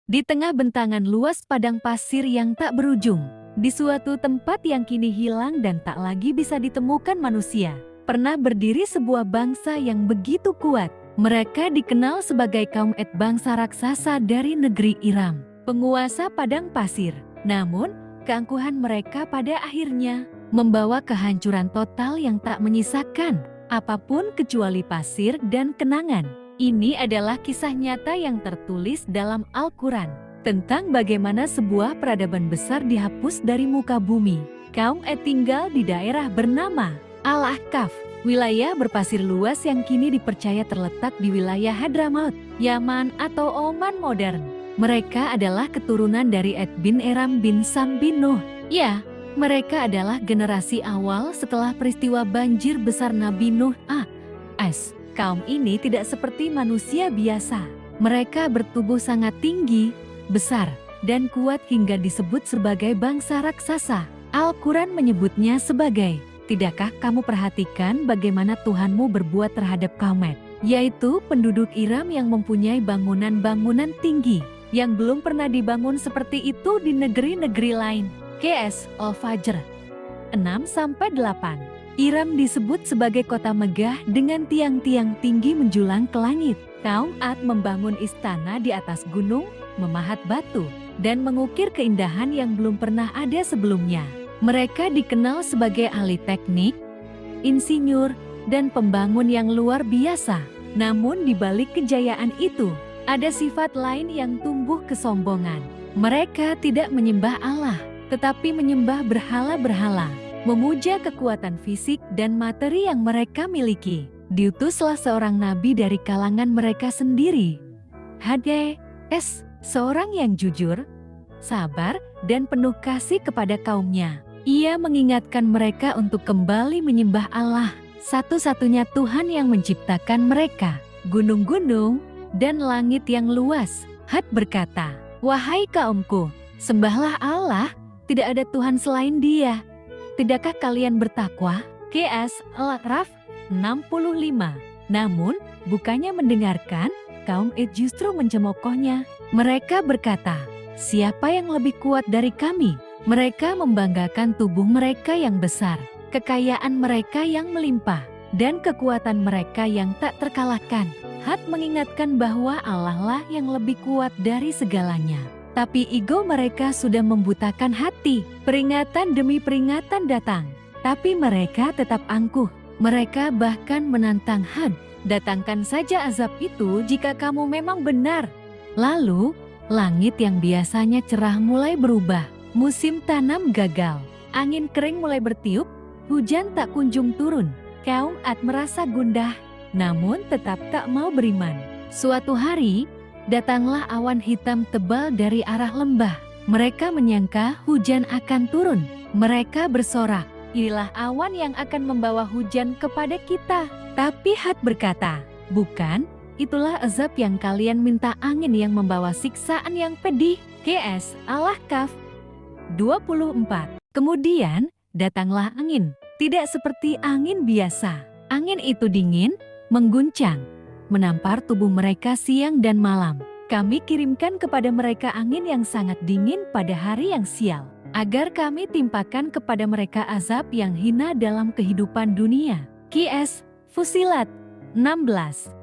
Di tengah bentangan luas padang pasir yang tak berujung, di suatu tempat yang kini hilang dan tak lagi bisa ditemukan manusia, pernah berdiri sebuah bangsa yang begitu kuat. Mereka dikenal sebagai kaum Et, bangsa raksasa dari negeri Iram, penguasa padang pasir. Namun, keangkuhan mereka pada akhirnya membawa kehancuran total yang tak menyisakan apapun kecuali pasir dan kenangan. Ini adalah kisah nyata yang tertulis dalam Al-Quran tentang bagaimana sebuah peradaban besar dihapus dari muka bumi. Kaum Et tinggal di daerah bernama Al-Ahqaf, wilayah berpasir luas yang kini dipercaya terletak di wilayah Hadramaut, Yaman atau Oman modern. Mereka adalah keturunan dari Et bin Eram bin Sam bin Nuh. Ya, mereka adalah generasi awal setelah peristiwa banjir besar Nabi Nuh a.s. Kaum ini tidak seperti manusia biasa. Mereka bertubuh sangat tinggi, besar, dan kuat hingga disebut sebagai bangsa raksasa. Al-Quran menyebutnya sebagai, "Tidakkah kamu perhatikan bagaimana Tuhanmu berbuat terhadap kaum Et, yaitu penduduk Iram yang mempunyai bangunan-bangunan tinggi, yang belum pernah dibangun seperti itu di negeri-negeri lain." QS Al-Fajr 6-8. Iram disebut sebagai kota megah dengan tiang-tiang tinggi menjulang ke langit. Kaum Ad membangun istana di atas gunung, memahat batu, dan mengukir keindahan yang belum pernah ada sebelumnya. Mereka dikenal sebagai ahli teknik, insinyur, dan pembangun yang luar biasa. Namun di balik kejayaan itu, ada sifat lain yang tumbuh kesombongan. Mereka tidak menyembah Allah, tetapi menyembah berhala-berhala, memuja kekuatan fisik dan materi yang mereka miliki. Diutuslah seorang nabi dari kalangan mereka sendiri, Hades, seorang yang jujur, sabar, dan penuh kasih kepada kaumnya. Ia mengingatkan mereka untuk kembali menyembah Allah, satu-satunya Tuhan yang menciptakan mereka, gunung-gunung, dan langit yang luas. Had berkata, "Wahai kaumku, sembahlah Allah, tidak ada Tuhan selain Dia. Tidakkah kalian bertakwa?" QS Al-A'raf 65. Namun, bukannya mendengarkan, kaum Et justru mencemoohnya. Mereka berkata, "Siapa yang lebih kuat dari kami?" Mereka membanggakan tubuh mereka yang besar, kekayaan mereka yang melimpah, dan kekuatan mereka yang tak terkalahkan. Had mengingatkan bahwa Allah lah yang lebih kuat dari segalanya. Tapi ego mereka sudah membutakan hati. Peringatan demi peringatan datang, tapi mereka tetap angkuh. Mereka bahkan menantang Had, "Datangkan saja azab itu jika kamu memang benar." Lalu, langit yang biasanya cerah mulai berubah. Musim tanam gagal. Angin kering mulai bertiup, hujan tak kunjung turun. Kaum Ad merasa gundah, namun tetap tak mau beriman. Suatu hari, datanglah awan hitam tebal dari arah lembah. Mereka menyangka hujan akan turun. Mereka bersorak, "Inilah awan yang akan membawa hujan kepada kita." Tapi Had berkata, "Bukan, itulah azab yang kalian minta, angin yang membawa siksaan yang pedih." QS Al-Ahqaf 24. Kemudian, datanglah angin. Tidak seperti angin biasa. Angin itu dingin, mengguncang, menampar tubuh mereka siang dan malam. Kami kirimkan kepada mereka angin yang sangat dingin pada hari yang sial, agar kami timpakan kepada mereka azab yang hina dalam kehidupan dunia. QS Fusilat 16.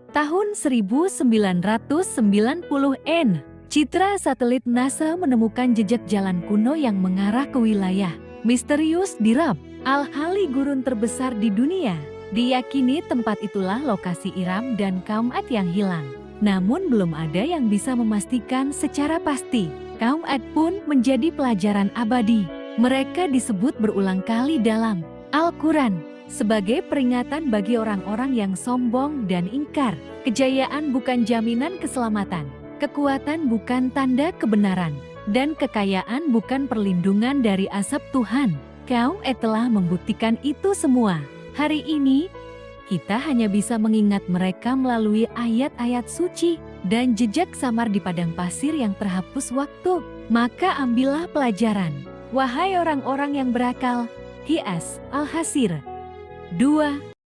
Tahun 1990 N. Citra satelit NASA menemukan jejak jalan kuno yang mengarah ke wilayah misterius di Rab Al-Hali, gurun terbesar di dunia. Diyakini tempat itulah lokasi Iram dan kaum Ad yang hilang. Namun belum ada yang bisa memastikan secara pasti. Kaum Ad pun menjadi pelajaran abadi. Mereka disebut berulang kali dalam Al-Quran sebagai peringatan bagi orang-orang yang sombong dan ingkar. Kejayaan bukan jaminan keselamatan, kekuatan bukan tanda kebenaran, dan kekayaan bukan perlindungan dari azab Tuhan. Kaum Et telah membuktikan itu semua. Hari ini, kita hanya bisa mengingat mereka melalui ayat-ayat suci dan jejak samar di padang pasir yang terhapus waktu. Maka ambillah pelajaran, wahai orang-orang yang berakal. QS Al-Hasir 2.